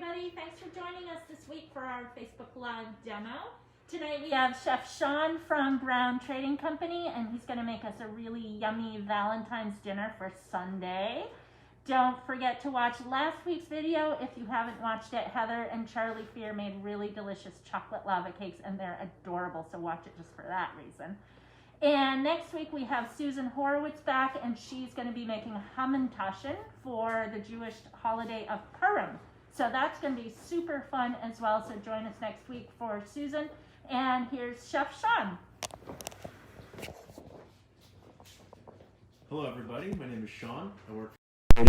everybody. Thanks for joining us this week for our Facebook Live demo. Tonight we have Chef Shawn from Browne Trading Company, and he's going to make us a really yummy Valentine's dinner for Sunday. Don't forget to watch last week's video if you haven't watched it. Heather and Charlie Fear made really delicious chocolate lava cakes, and they're adorable, so watch it just for that reason. And next week we have Susan Horowitz back, and she's going to be making hamantaschen for the Jewish holiday of Purim. So that's going to be super fun as well. So join us next week for Susan. And here's Chef Shawn. Hello everybody, my name is Shawn. I work for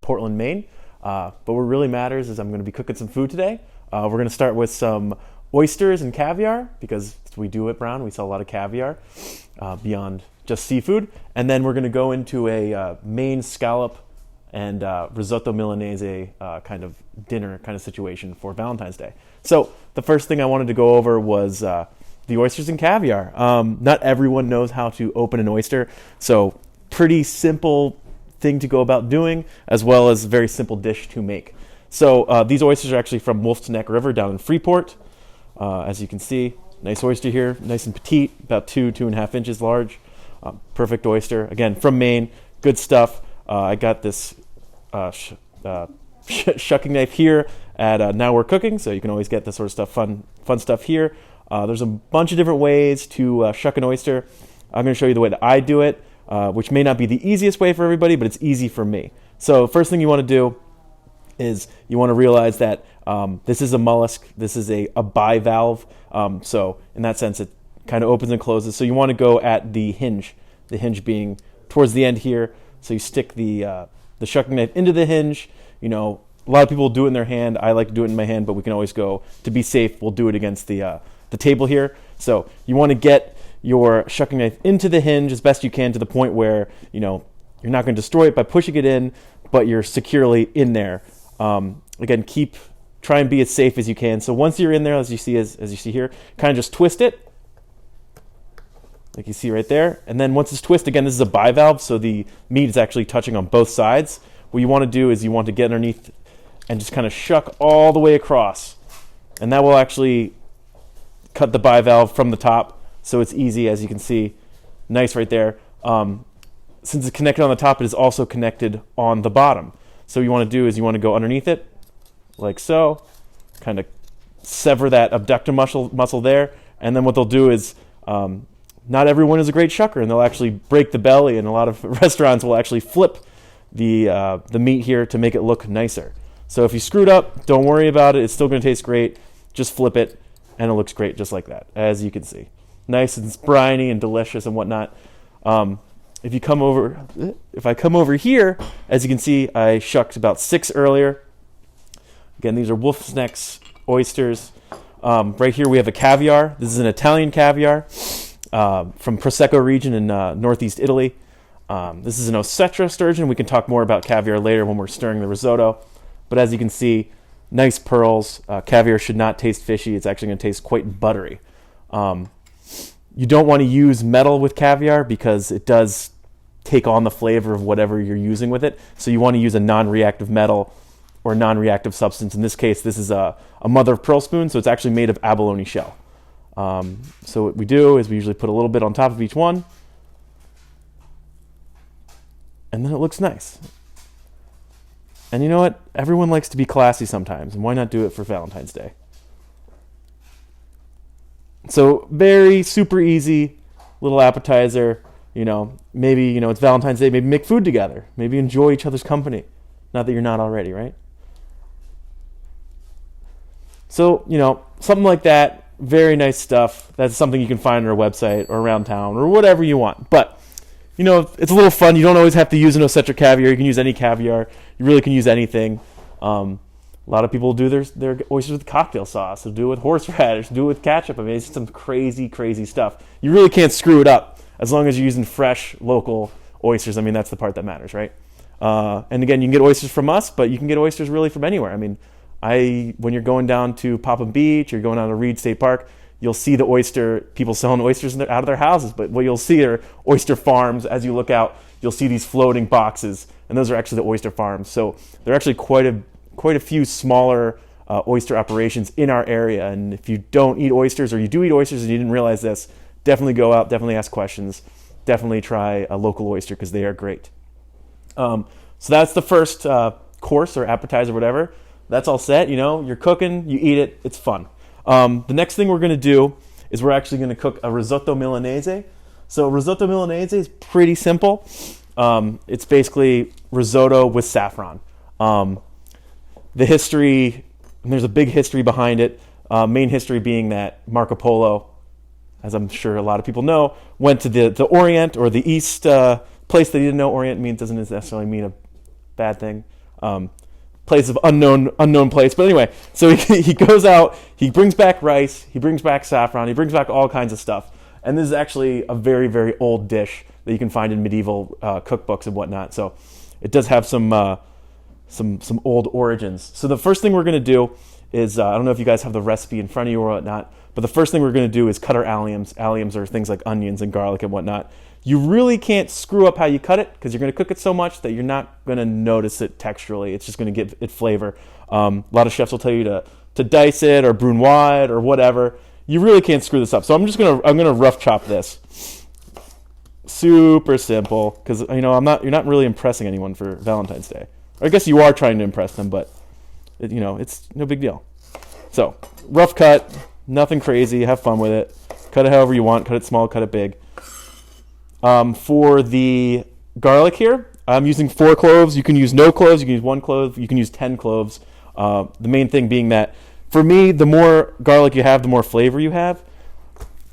Portland, Maine. But what really matters is I'm going to be cooking some food today. We're going to start with some oysters and caviar, because we do at Browne. We sell a lot of caviar beyond just seafood. And then we're going to go into a Maine scallop and risotto Milanese kind of dinner kind of situation for Valentine's Day. So the first thing I wanted to go over was the oysters and caviar. Not everyone knows how to open an oyster, so pretty simple thing to go about doing, as well as a very simple dish to make. So these oysters are actually from Wolf's Neck River down in Freeport. As you can see, nice oyster here, nice and petite, about 2.5 inches large. Perfect oyster, again, from Maine, good stuff. I got this shucking knife here at Now We're Cooking, so you can always get this sort of stuff, fun stuff here. There's a bunch of different ways to shuck an oyster. I'm going to show you the way that I do it, which may not be the easiest way for everybody, but it's easy for me. So first thing you want to do is you want to realize that this is a mollusk. This is a bivalve. So in that sense, it kind of opens and closes. So you want to go at the hinge being towards the end here. So you stick the shucking knife into the hinge. You know, a lot of people do it in their hand. I like to do it in my hand, but we can always go, to be safe, we'll do it against the table here. So you want to get your shucking knife into the hinge as best you can, to the point where, you know, you're not going to destroy it by pushing it in, but you're securely in there. Again, try and be as safe as you can. So once you're in there, as you see here, kind of just twist it, like you see right there. And then once it's twisted, again, this is a bivalve, so the meat is actually touching on both sides. What you want to do is you want to get underneath and just kind of shuck all the way across. And that will actually cut the bivalve from the top, so it's easy, as you can see. Nice right there. Since it's connected on the top, it is also connected on the bottom. So what you want to do is you want to go underneath it, like so, kind of sever that abductor muscle there. And then what they'll do is, not everyone is a great shucker, and they'll actually break the belly, and a lot of restaurants will actually flip the meat here to make it look nicer. So if you screwed up, don't worry about it. It's still going to taste great. Just flip it, and it looks great just like that, as you can see. Nice and briny and delicious and whatnot. If I come over here, as you can see, I shucked about 6 earlier. Again, these are Wolf's Neck oysters. Right here we have a caviar. This is an Italian caviar from Prosecco region in northeast Italy. This is an Osetra sturgeon. We can talk more about caviar later when we're stirring the risotto. But as you can see, nice pearls. Caviar should not taste fishy. It's actually going to taste quite buttery. You don't want to use metal with caviar, because it does take on the flavor of whatever you're using with it. So you want to use a non-reactive metal or non-reactive substance. In this case, this is a mother of pearl spoon, so it's actually made of abalone shell. So what we do is we usually put a little bit on top of each one, and then it looks nice. And you know what? Everyone likes to be classy sometimes, and why not do it for Valentine's Day? So very super easy little appetizer. You know, maybe, you know, it's Valentine's Day, maybe make food together. Maybe enjoy each other's company. Not that you're not already, right? So, you know, something like that, very nice stuff. That's something you can find on our website or around town or whatever you want. But, you know, it's a little fun. You don't always have to use an Osetra caviar. You can use any caviar. You really can use anything. A lot of people do their oysters with cocktail sauce. They'll do it with horseradish. Do it with ketchup. I mean, it's some crazy, crazy stuff. You really can't screw it up as long as you're using fresh, local oysters. I mean, that's the part that matters, right? And again, you can get oysters from us, but you can get oysters really from anywhere. I mean, when you're going down to Popham Beach, you're going down to Reed State Park, you'll see people selling oysters out of their houses. But what you'll see are oyster farms. As you look out, you'll see these floating boxes, and those are actually the oyster farms. So they're actually quite quite a few smaller oyster operations in our area. And if you don't eat oysters, or you do eat oysters and you didn't realize this, definitely go out, definitely ask questions, definitely try a local oyster because they are great. So that's the first course or appetizer, whatever. That's all set. You're cooking, you eat it, it's fun. The next thing we're going to do is we're actually going to cook a risotto milanese. So risotto milanese is pretty simple. It's basically risotto with saffron. The history, and there's a big history behind it. Main history being that Marco Polo, as I'm sure a lot of people know, went to the Orient or the East place that he didn't know. Orient doesn't necessarily mean a bad thing. Place of unknown place. But anyway, so he goes out, he brings back rice, he brings back saffron, he brings back all kinds of stuff. And this is actually a very, very old dish that you can find in medieval cookbooks and whatnot. So it does have some old origins. So the first thing we're going to do is, I don't know if you guys have the recipe in front of you or whatnot, but the first thing we're going to do is cut our alliums. Alliums are things like onions and garlic and whatnot. You really can't screw up how you cut it because you're going to cook it so much that you're not going to notice it texturally. It's just going to give it flavor. A lot of chefs will tell you to dice it or brunoise it or whatever. You really can't screw this up. So I'm gonna rough chop this. Super simple because you're not really impressing anyone for Valentine's Day. Or I guess you are trying to impress them, but it's no big deal. So rough cut, nothing crazy. Have fun with it. Cut it however you want. Cut it small. Cut it big. For the garlic here, I'm using 4 cloves. You can use no cloves. You can use 1 clove. You can use 10 cloves. The main thing being that, for me, the more garlic you have, the more flavor you have.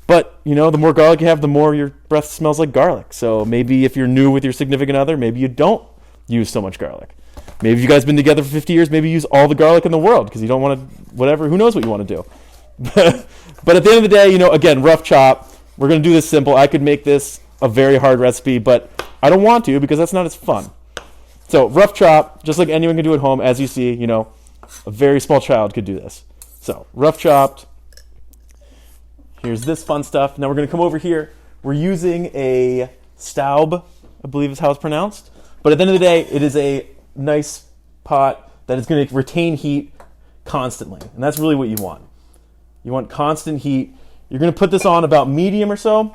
But, the more garlic you have, the more your breath smells like garlic. So maybe if you're new with your significant other, maybe you don't use so much garlic. Maybe if you guys have been together for 50 years, maybe use all the garlic in the world because you don't want to, whatever, who knows what you want to do. But at the end of the day, again, rough chop. We're going to do this simple. I could make this a very hard recipe, but I don't want to because that's not as fun. So rough chop, just like anyone can do at home. As you see, a very small child could do this. So rough chopped. Here's this fun stuff. Now we're going to come over here. We're using a Staub, I believe is how it's pronounced. But at the end of the day, it is a nice pot that is going to retain heat constantly. And that's really what you want. You want constant heat. You're going to put this on about medium or so.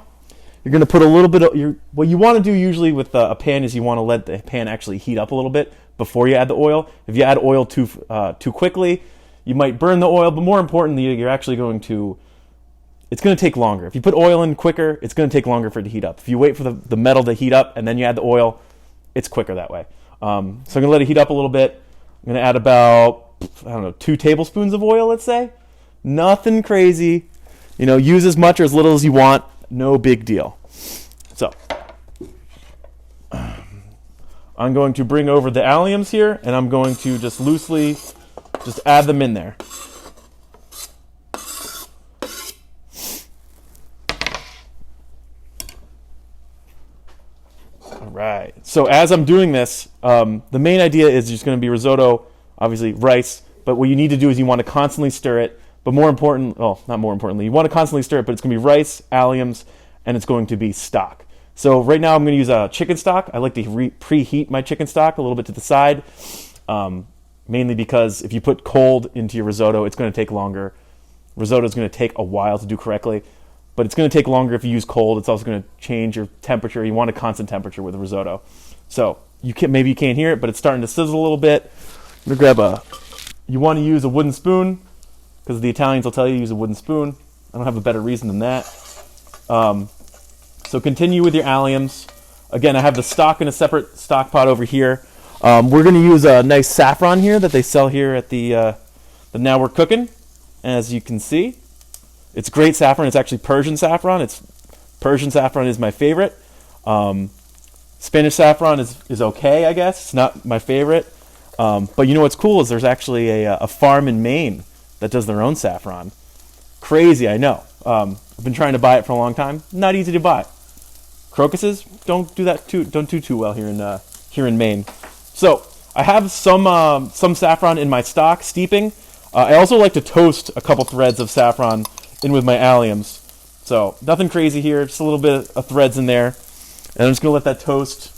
You're going to put a little bit of what you want to do usually with a pan is you want to let the pan actually heat up a little bit before you add the oil. If you add oil too quickly, you might burn the oil, but more importantly, you're actually it's going to take longer. If you put oil in quicker, it's going to take longer for it to heat up. If you wait for the metal to heat up and then you add the oil, it's quicker that way. So I'm going to let it heat up a little bit. I'm going to add about, 2 tablespoons of oil, let's say. Nothing crazy. Use as much or as little as you want. No big deal. So I'm going to bring over the alliums here, and I'm going to just loosely add them in there. All right. So as I'm doing this, the main idea is just going to be risotto, obviously rice, but what you need to do is you want to constantly stir it. But not more importantly, you want to constantly stir it, but it's going to be rice, alliums, and it's going to be stock. So right now I'm going to use a chicken stock. I like to preheat my chicken stock a little bit to the side, mainly because if you put cold into your risotto, it's going to take longer. Risotto is going to take a while to do correctly, but it's going to take longer if you use cold. It's also going to change your temperature. You want a constant temperature with a risotto. So maybe you can't hear it, but it's starting to sizzle a little bit. I'm going to grab you want to use a wooden spoon, because the Italians will tell you to use a wooden spoon. I don't have a better reason than that. So continue with your alliums. Again, I have the stock in a separate stock pot over here. We're going to use a nice saffron here that they sell here at the Now We're Cooking. As you can see, it's great saffron. It's actually Persian saffron. Persian saffron is my favorite. Spanish saffron is okay, I guess. It's not my favorite. But what's cool is there's actually a farm in Maine that does their own saffron. Crazy, I know. I've been trying to buy it for a long time. Not easy to buy. Crocuses don't do too well here in Maine. So I have some saffron in my stock steeping. I also like to toast a couple threads of saffron in with my alliums. So nothing crazy here, just a little bit of threads in there. And I'm just gonna let that toast.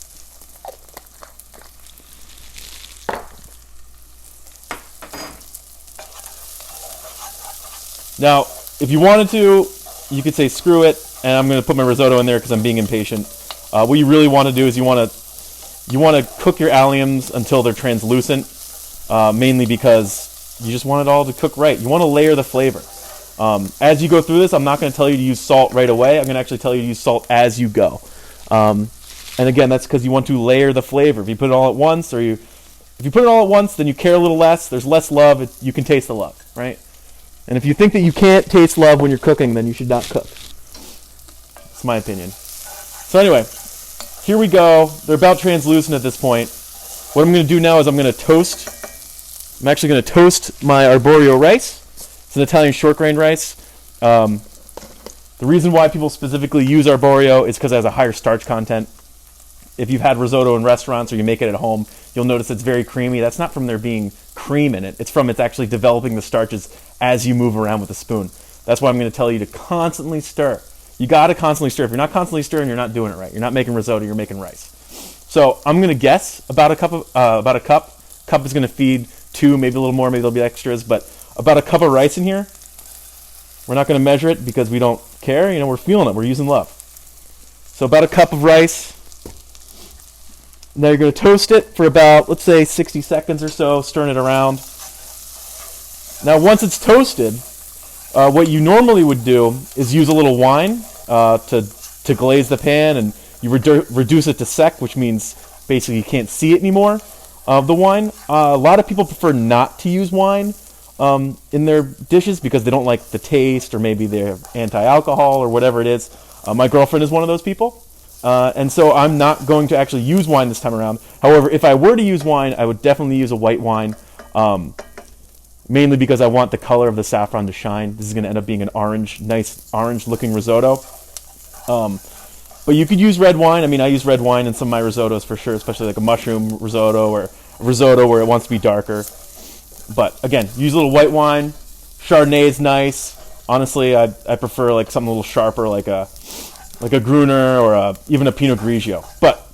Now, if you wanted to, you could say screw it, and I'm going to put my risotto in there because I'm being impatient. What you really want to do is you want to cook your alliums until they're translucent, mainly because you just want it all to cook right. You want to layer the flavor. As you go through this, I'm not going to tell you to use salt right away. I'm going to actually tell you to use salt as you go. And again, that's because you want to layer the flavor. If you put it all at once, if you put it all at once, then you care a little less. There's less love. You can taste the love, right? And if you think that you can't taste love when you're cooking, then you should not cook. That's my opinion. So anyway, here we go. They're about translucent at this point. What I'm going to do now is I'm actually going to toast my Arborio rice. It's an Italian short grain rice. The reason why people specifically use Arborio is because it has a higher starch content. If you've had risotto in restaurants or you make it at home, you'll notice it's very creamy. That's not from there being cream in it. It's from it's actually developing the starches as you move around with a spoon. That's why I'm going to tell you to constantly stir. You got to constantly stir. If you're not constantly stirring, you're not doing it right. You're not making risotto, you're making rice. So I'm going to guess about a cup. Cup is going to feed 2, maybe a little more, maybe there'll be extras, but about a cup of rice in here. We're not going to measure it because we don't care. We're feeling it. We're using love. So about a cup of rice. Now you're going to toast it for about, let's say, 60 seconds or so, stirring it around. Now once it's toasted, what you normally would do is use a little wine to glaze the pan, and you reduce it to sec, which means basically you can't see it anymore, the wine. A lot of people prefer not to use wine in their dishes because they don't like the taste, or maybe they're anti-alcohol or whatever it is. My girlfriend is one of those people. And so I'm not going to actually use wine this time around. However, if I were to use wine, I would definitely use a white wine, mainly because I want the color of the saffron to shine. This is going to end up being an nice orange-looking risotto. But you could use red wine. I mean, I use red wine in some of my risottos for sure, especially like a mushroom risotto or a risotto where it wants to be darker. But again, use a little white wine. Chardonnay is nice. Honestly, I prefer like something a little sharper, like a Gruner or even a Pinot Grigio. But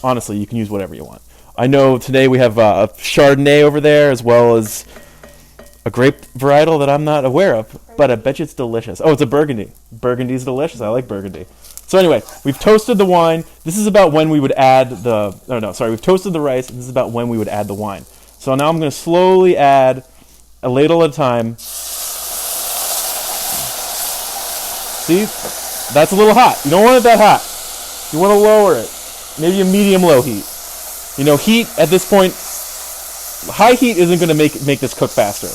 honestly, you can use whatever you want. I know today we have a Chardonnay over there as well as a grape varietal that I'm not aware of, but I bet you it's delicious. Oh, it's a Burgundy. Burgundy's delicious. I like Burgundy. So anyway, we've toasted the wine. This is about when we would add we've toasted the rice, and this is about when we would add the wine. So now I'm going to slowly add a ladle at a time. See? That's a little hot. You don't want it that hot. You want to lower it. Maybe a medium-low heat. Heat at this point, high heat isn't going to make this cook faster.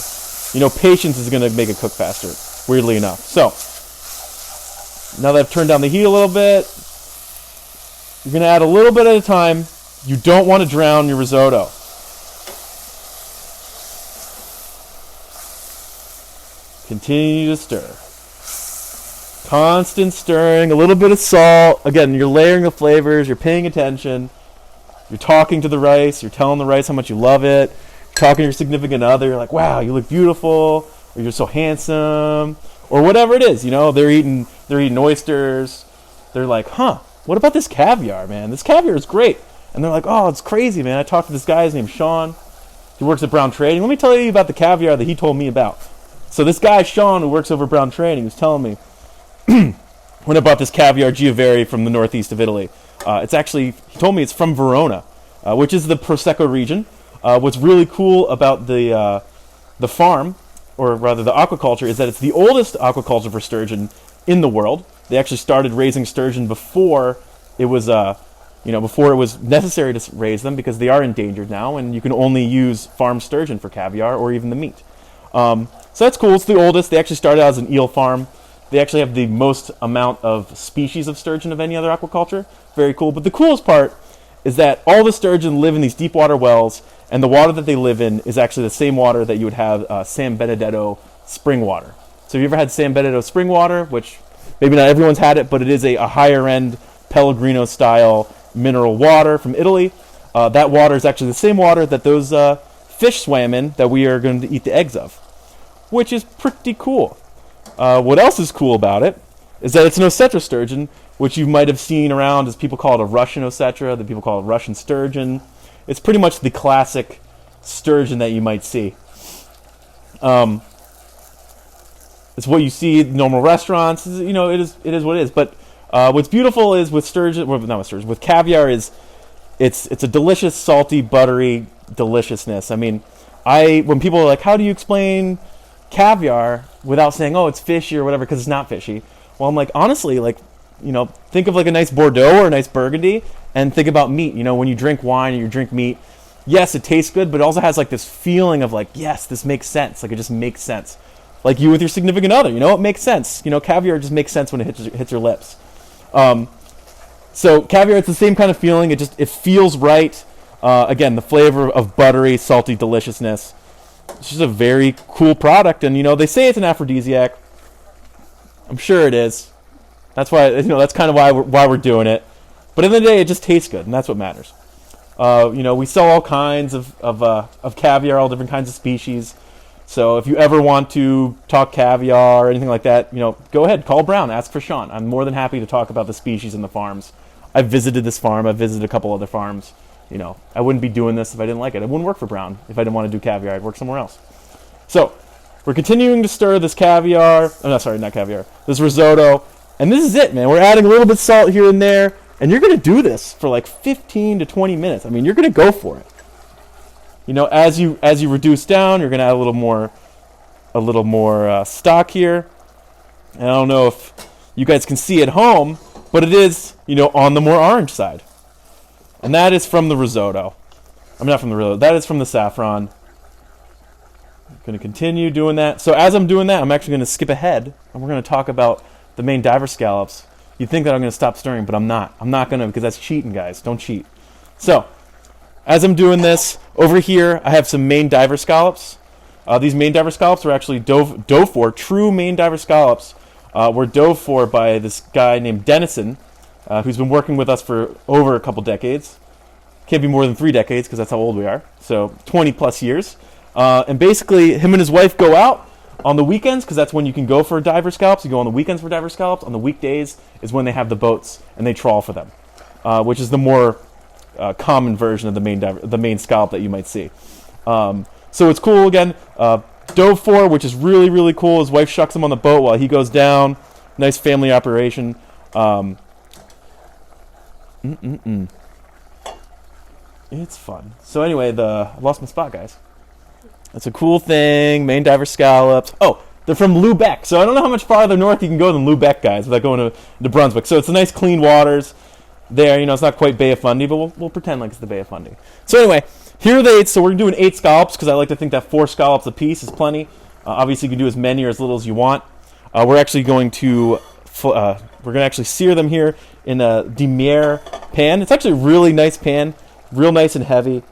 Patience is going to make it cook faster, weirdly enough. So, now that I've turned down the heat a little bit, you're going to add a little bit at a time. You don't want to drown your risotto. Continue to stir. Constant stirring, a little bit of salt. Again, you're layering the flavors, you're paying attention. You're talking to the rice, you're telling the rice how much you love it. You're talking to your significant other, you're like, wow, you look beautiful, or you're so handsome, or whatever it is. They're eating oysters. They're like, what about this caviar, man? This caviar is great. And they're like, oh, it's crazy, man. I talked to this guy, his name's Shawn. He works at Browne Trading. Let me tell you about the caviar that he told me about. So this guy, Shawn, who works over Browne Trading, was telling me, when I bought this caviar Giaveri from the northeast of Italy. He told me it's from Verona, which is the Prosecco region. What's really cool about the farm, or rather the aquaculture, is that it's the oldest aquaculture for sturgeon in the world. They actually started raising sturgeon before it was necessary to raise them, because they are endangered now, and you can only use farm sturgeon for caviar or even the meat. So that's cool. It's the oldest. They actually started out as an eel farm. They actually have the most amount of species of sturgeon of any other aquaculture. Very cool. But the coolest part is that all the sturgeon live in these deep water wells, and the water that they live in is actually the same water that you would have San Benedetto spring water. So have you ever had San Benedetto spring water, which maybe not everyone's had it, but it is a higher-end Pellegrino-style mineral water from Italy. That water is actually the same water that those fish swam in that we are going to eat the eggs of, which is pretty cool. What else is cool about it is that it's an Osetra sturgeon, which you might have seen around as people call it a Russian Osetra, that people call it Russian sturgeon. It's pretty much the classic sturgeon that you might see. it's what you see in normal restaurants. You know, it is what it is. But what's beautiful is with sturgeon, well, not with sturgeon, with caviar is it's a delicious, salty, buttery deliciousness. I mean, when people are like, how do you explain caviar without saying, oh, it's fishy or whatever, because it's not fishy? Well, I'm like, honestly, like, you know, think of like a nice Bordeaux or a nice Burgundy, and think about meat. You know, when you drink wine or you drink meat, yes, it tastes good, but it also has like this feeling of like, yes, this makes sense. Like, it just makes sense. Like you with your significant other, you know, it makes sense. You know, caviar just makes sense when it hits your lips. So caviar, it's the same kind of feeling. It feels right. Again, the flavor of buttery, salty deliciousness. It's just a very cool product, and you know, they say it's an aphrodisiac. I'm sure it is. That's why, you know, that's kind of why we're doing it. But at the end of the day, it just tastes good, and that's what matters. You know, we sell all kinds of caviar, all different kinds of species. So if you ever want to talk caviar or anything like that, you know, go ahead, call Browne, ask for Shawn. I'm more than happy to talk about the species and the farms. I've visited this farm. I've visited a couple other farms. You know, I wouldn't be doing this if I didn't like it. I wouldn't work for Browne if I didn't want to do caviar. I'd work somewhere else. So we're continuing to stir this caviar. Oh, no, sorry, not caviar. This risotto. And this is it, man. We're adding a little bit of salt here and there. And you're going to do this for like 15 to 20 minutes. I mean, you're going to go for it. You know, as you reduce down, you're going to add a little more stock here. And I don't know if you guys can see at home, but it is, you know, on the more orange side. And that is from the risotto. I'm not from the risotto. That is from the saffron. I'm going to continue doing that. So as I'm doing that, I'm actually going to skip ahead, and we're going to talk about the Maine diver scallops. You think that I'm going to stop stirring, but I'm not. I'm not going to, because that's cheating, guys. Don't cheat. So as I'm doing this, over here, I have some Maine diver scallops. These Maine diver scallops are actually dove for. True Maine diver scallops were dove for by this guy named Dennison, who's been working with us for over a couple decades. Can't be more than 3 decades, because that's how old we are. So 20 plus years. And basically, him and his wife go out on the weekends, because that's when you can go for diver scallops. You go on the weekends for diver scallops. On the weekdays is when they have the boats, and they trawl for them, which is the more common version of the Maine scallop that you might see. So it's cool, again. Dove for, which is really, really cool. His wife shucks him on the boat while he goes down. Nice family operation. It's fun. So anyway, I lost my spot, guys. That's a cool thing. Maine diver scallops. Oh, they're from Lubec. So I don't know how much farther north you can go than Lubec, guys, without going to Brunswick. So it's a nice clean waters there. You know, it's not quite Bay of Fundy, but we'll pretend like it's the Bay of Fundy. So anyway, here are the 8. So we're doing 8 scallops, because I like to think that 4 scallops a piece is plenty. Obviously, you can do as many or as little as you want. We're actually going to sear them here in a demier pan. It's actually a really nice pan, real nice and heavy.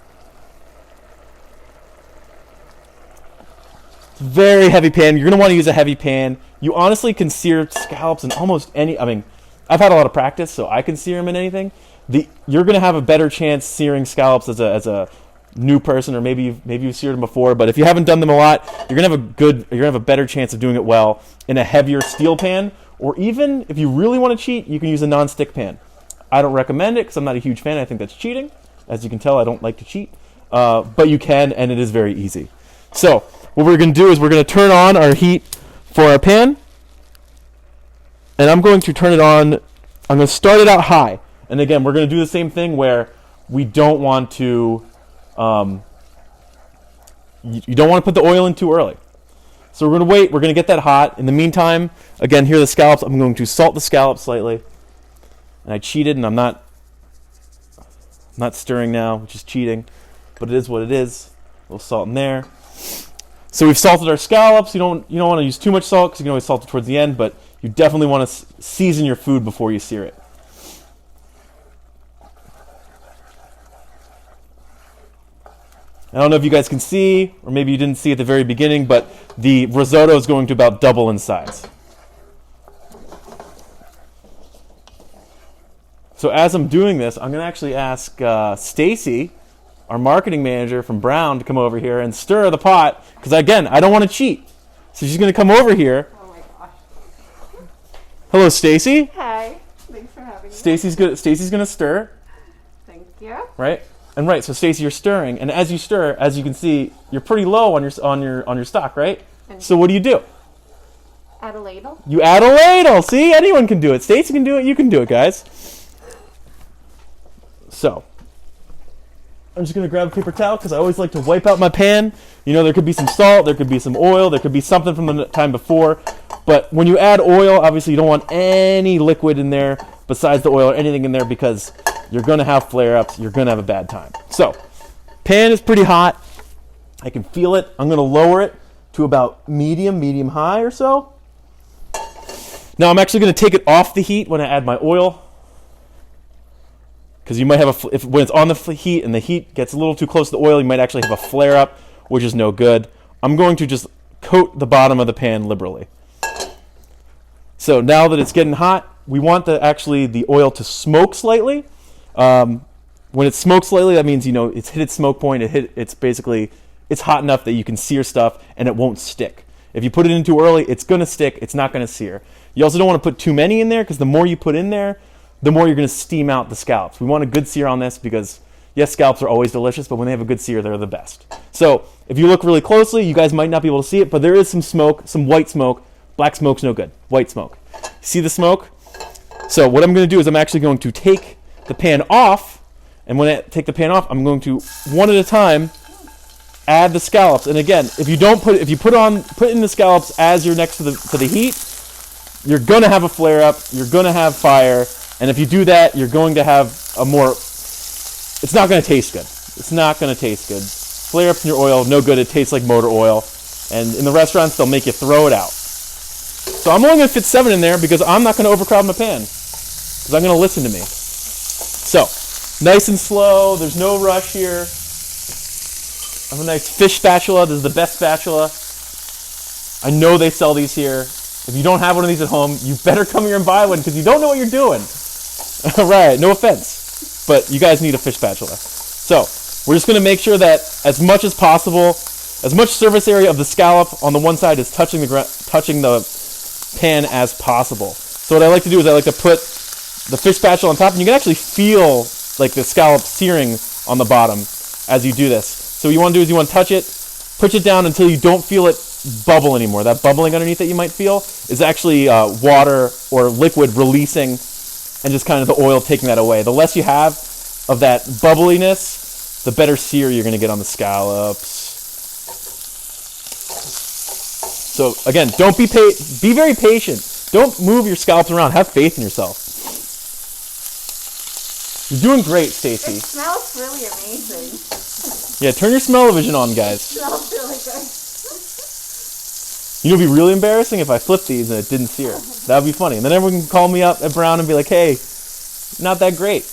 Very heavy pan. You're going to want to use a heavy pan. You honestly can sear scallops in almost any... I mean, I've had a lot of practice, so I can sear them in anything. You're going to have a better chance searing scallops as a new person, or maybe you've seared them before. But if you haven't done them a lot, you're going to have a better chance of doing it well in a heavier steel pan. Or even if you really want to cheat, you can use a non-stick pan. I don't recommend it, because I'm not a huge fan. I think that's cheating. As you can tell, I don't like to cheat. But you can, and it is very easy. So what we're going to do is we're going to turn on our heat for our pan. And I'm going to turn it on. I'm going to start it out high. And again, we're going to do the same thing where we don't want to... you don't want to put the oil in too early. So we're going to wait. We're going to get that hot. In the meantime, again, here are the scallops. I'm going to salt the scallops slightly. And I cheated, and I'm not stirring now, which is cheating. But it is what it is. A little salt in there. So we've salted our scallops. You don't want to use too much salt, because you can always salt it towards the end. But you definitely want to season your food before you sear it. I don't know if you guys can see, or maybe you didn't see at the very beginning, but the risotto is going to about double in size. So as I'm doing this, I'm going to actually ask Stacy, our marketing manager from Browne, to come over here and stir the pot, because again, I don't want to cheat. So she's going to come over here. Oh my gosh. Hello, Stacy. Hi. Thanks for having me. Stacy's going to stir. Thank you. Right? And right, so Stacy, you're stirring, and as you stir, as you can see, you're pretty low on your stock, right? So what do? Add a ladle. You add a ladle. See, anyone can do it. Stacy can do it. You can do it, guys. So, I'm just going to grab a paper towel because I always like to wipe out my pan. You know, there could be some salt, there could be some oil, there could be something from the time before. But when you add oil, obviously you don't want any liquid in there besides the oil or anything in there because you're going to have flare-ups. You're going to have a bad time. So, pan is pretty hot. I can feel it. I'm going to lower it to about medium high or so. Now I'm actually going to take it off the heat when I add my oil. Because you might have when it's on the heat and the heat gets a little too close to the oil, you might actually have a flare-up, which is no good. I'm going to just coat the bottom of the pan liberally. So now that it's getting hot, we want the oil to smoke slightly. When it smokes slightly, that means it's hit its smoke point. It's hot enough that you can sear stuff and it won't stick. If you put it in too early, it's going to stick. It's not going to sear. You also don't want to put too many in there because the more you put in there, the more you're going to steam out the scallops. We want a good sear on this because, yes, scallops are always delicious, but when they have a good sear, they're the best. So if you look really closely, you guys might not be able to see it, but there is some smoke, some white smoke. Black smoke's no good. White smoke. See the smoke? So what I'm going to do is I'm actually going to take the pan off, and when I take the pan off, I'm going to, one at a time, add the scallops. And again, if you put in the scallops as you're next to the heat, you're going to have a flare-up, you're going to have fire, and if you do that, you're going to have it's not going to taste good. It's not going to taste good. Flare-ups in your oil, no good. It tastes like motor oil. And in the restaurants, they'll make you throw it out. So I'm only going to fit 7 in there because I'm not going to overcrowd my pan. Because I'm going to listen to me. So, nice and slow. There's no rush here. I have a nice fish spatula. This is the best spatula. I know they sell these here. If you don't have one of these at home, you better come here and buy one because you don't know what you're doing. All right, no offense, but you guys need a fish spatula. So we're just going to make sure that as much as possible, as much surface area of the scallop on the one side is touching the pan as possible. So what I like to do is I like to put the fish spatula on top, and you can actually feel like the scallop searing on the bottom as you do this. So what you want to do is you want to touch it, push it down until you don't feel it bubble anymore. That bubbling underneath that you might feel is actually water or liquid releasing and just kind of the oil taking that away. The less you have of that bubbliness, the better sear you're going to get on the scallops. So again, be very patient. Don't move your scallops around. Have faith in yourself. You're doing great, Stacy. It smells really amazing. Yeah, turn your smell-o-vision on, guys. It smells really good. You know, it'd be really embarrassing if I flipped these and it didn't sear. That would be funny. And then everyone can call me up at Browne and be like, hey, not that great.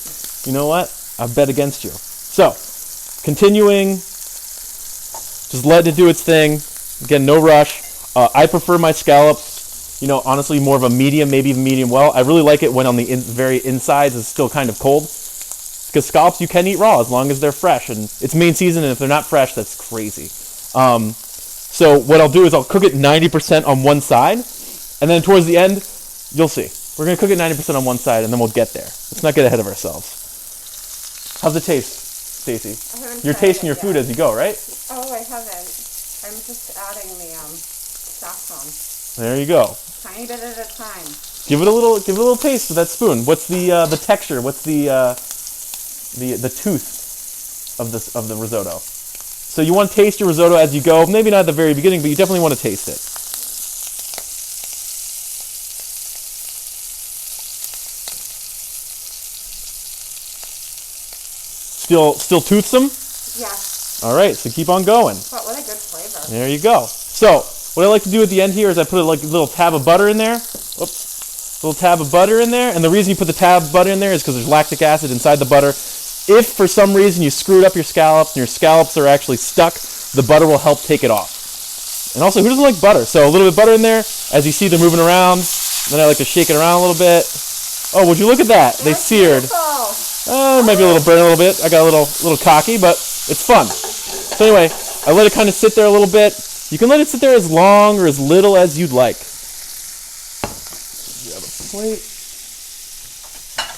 You know what? I bet against you. So, continuing, just letting it do its thing. Again, no rush. I prefer my scallops, honestly, more of a medium, maybe even medium well. I really like it when on the very insides it's still kind of cold. Because scallops you can eat raw as long as they're fresh. And it's main season, and if they're not fresh, that's crazy. So what I'll do is I'll cook it 90% on one side, and then towards the end, you'll see. We're going to cook it 90% on one side, and then we'll get there. Let's not get ahead of ourselves. How's it taste, Stacy? You're tasting your food as you go, right? Oh, I haven't. I'm just adding the saffron. There you go. Tiny bit at a time. Give it a little taste with that spoon. What's the texture? What's the tooth of the risotto? So you want to taste your risotto as you go. Maybe not at the very beginning, but you definitely want to taste it. Still toothsome? Yes. All right, so keep on going. But what a good flavor. There you go. So what I like to do at the end here is I put a little tab of butter in there. Oops. A little tab of butter in there. And the reason you put the tab of butter in there is because there's lactic acid inside the butter. If for some reason you screwed up your scallops and your scallops are actually stuck, the butter will help take it off. And also, who doesn't like butter? So a little bit of butter in there. As you see, they're moving around. Then I like to shake it around a little bit. Oh, would you look at that? They seared. Maybe a little burn a little bit. I got a little cocky, but it's fun. So anyway, I let it kind of sit there a little bit. You can let it sit there as long or as little as you'd like. Grab a plate.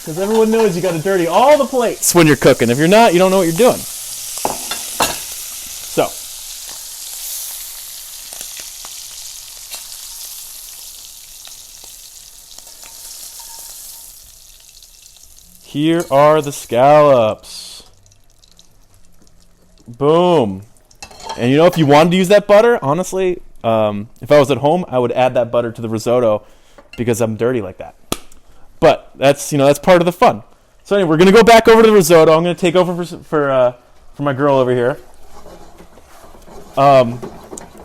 Because everyone knows you got to dirty all the plates when you're cooking. If you're not, you don't know what you're doing. So, Here are the scallops. Boom. And you know, if you wanted to use that butter, honestly, if I was at home, I would add that butter to the risotto because I'm dirty like that. But that's, you know, that's part of the fun. So anyway, we're gonna go back over to the risotto. I'm gonna take over for my girl over here. I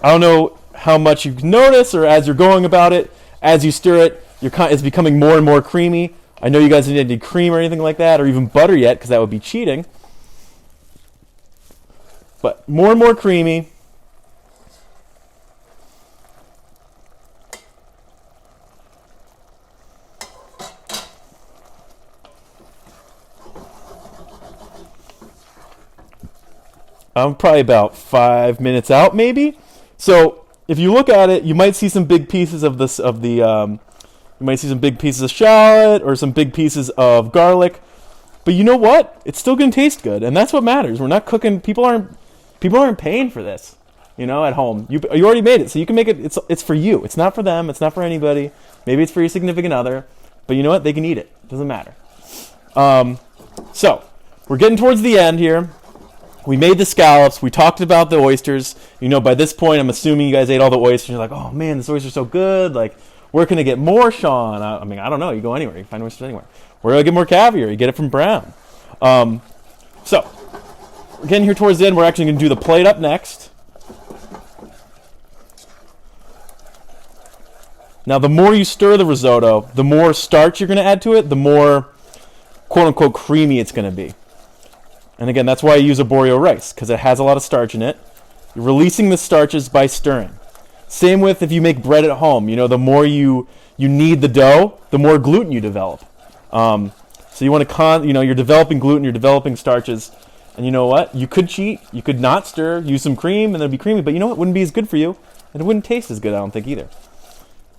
don't know how much you've noticed, or as you're going about it, as you stir it, it's becoming more and more creamy. I know you guys didn't need cream or anything like that, or even butter yet, because that would be cheating. But more and more creamy. I'm probably about 5 minutes out, maybe. So if you look at it, you might see some big pieces of this you might see some big pieces of shallot or some big pieces of garlic. But you know what? It's still gonna taste good, and that's what matters. We're not cooking. People aren't paying for this, you know, at home. You already made it, so you can make it. It's for you. It's not for them. It's not for anybody. Maybe it's for your significant other, but you know what? They can eat it. It doesn't matter. So we're getting towards the end here. We made the scallops. We talked about the oysters. You know, by this point, I'm assuming you guys ate all the oysters. You're like, oh man, this oyster's so good. Like, where can I get more, Shawn? I mean, I don't know. You go anywhere. You can find oysters anywhere. Where do I get more caviar? You get it from Browne. So, we're getting here towards the end. We're actually going to do the plate up next. Now, the more you stir the risotto, the more starch you're going to add to it, the more quote-unquote creamy it's going to be. And again, that's why I use Arborio rice, because it has a lot of starch in it. You're releasing the starches by stirring. Same with if you make bread at home. You know, the more you knead the dough, the more gluten you develop. So you want to you're developing gluten, you're developing starches. And you know what? You could cheat. You could not stir, use some cream, and it'd be creamy. But you know what? It wouldn't be as good for you. And it wouldn't taste as good, I don't think, either.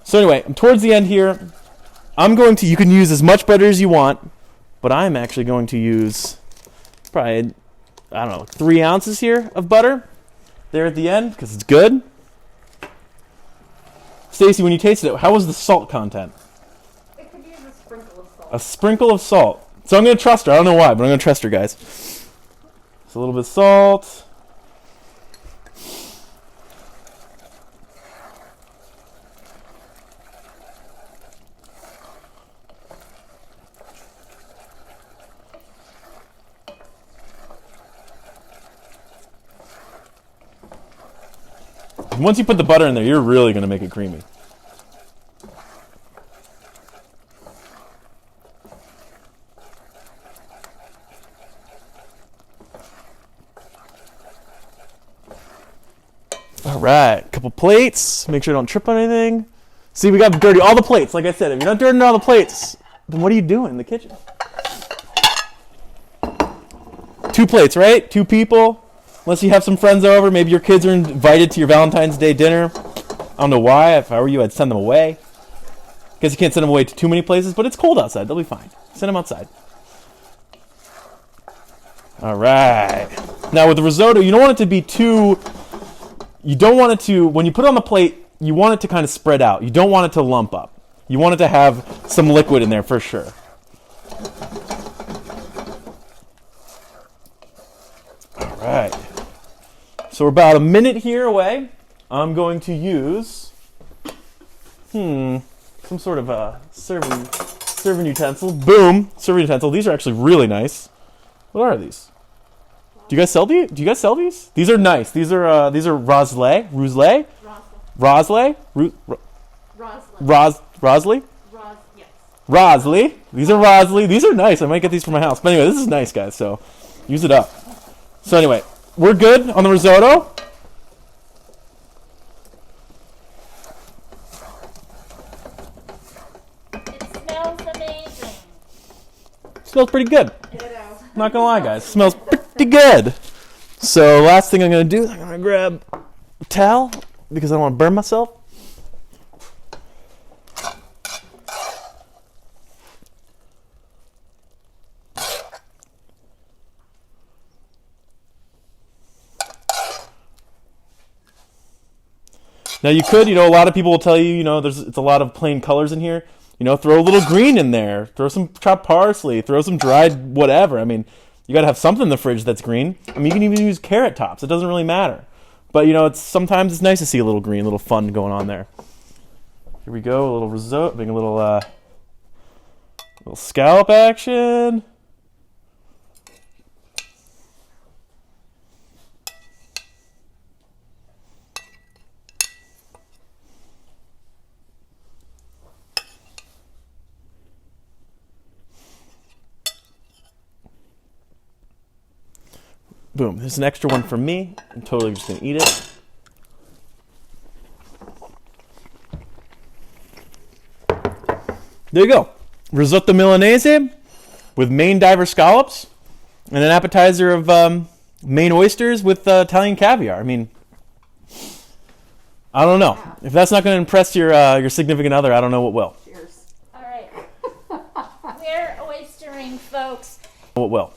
So anyway, I'm towards the end here. You can use as much butter as you want, but I'm actually going to use probably, I don't know, 3 ounces here of butter there at the end, because it's good. Stacy, when you tasted it, how was the salt content? It could use a sprinkle of salt. A sprinkle of salt. So I'm going to trust her. I don't know why, but I'm going to trust her, guys. Just a little bit of salt. Once you put the butter in there, you're really going to make it creamy. All right, couple plates. Make sure I don't trip on anything. See, we got dirty all the plates. Like I said, if you're not dirtying all the plates, then what are you doing in the kitchen? 2 plates, right? 2 people. Unless you have some friends over, maybe your kids are invited to your Valentine's Day dinner. I don't know why. If I were you, I'd send them away. Guess you can't send them away to too many places, but it's cold outside. They'll be fine. Send them outside. All right. Now with the risotto, you don't want it to be too... You don't want it to... When you put it on the plate, you want it to kind of spread out. You don't want it to lump up. You want it to have some liquid in there for sure. All right. So we're about a minute here away. I'm going to use some sort of a serving utensil. Boom, serving utensil. These are actually really nice. What are these? Do you guys sell these? These are nice. These are Rosley. Rosley. These are Rosley. These are nice. I might get these for my house. But anyway, this is nice, guys. So use it up. So anyway, we're good on the risotto. It smells amazing. Smells pretty good. Ditto. Not gonna lie, guys. Smells pretty good. So last thing I'm gonna do is I'm gonna grab a towel because I don't want to burn myself. Now you could, a lot of people will tell you, it's a lot of plain colors in here. You know, throw a little green in there. Throw some chopped parsley. Throw some dried whatever. I mean, you got to have something in the fridge that's green. I mean, you can even use carrot tops. It doesn't really matter. But, you know, sometimes it's nice to see a little green, a little fun going on there. Here we go, a little risotto, being a little scallop action. Boom, there's an extra one for me. I'm totally just gonna eat it. There you go. Risotto Milanese with Maine diver scallops and an appetizer of Maine oysters with Italian caviar. I mean, I don't know. If that's not going to impress your significant other, I don't know what will. Cheers. All right. We're oystering, folks. What will?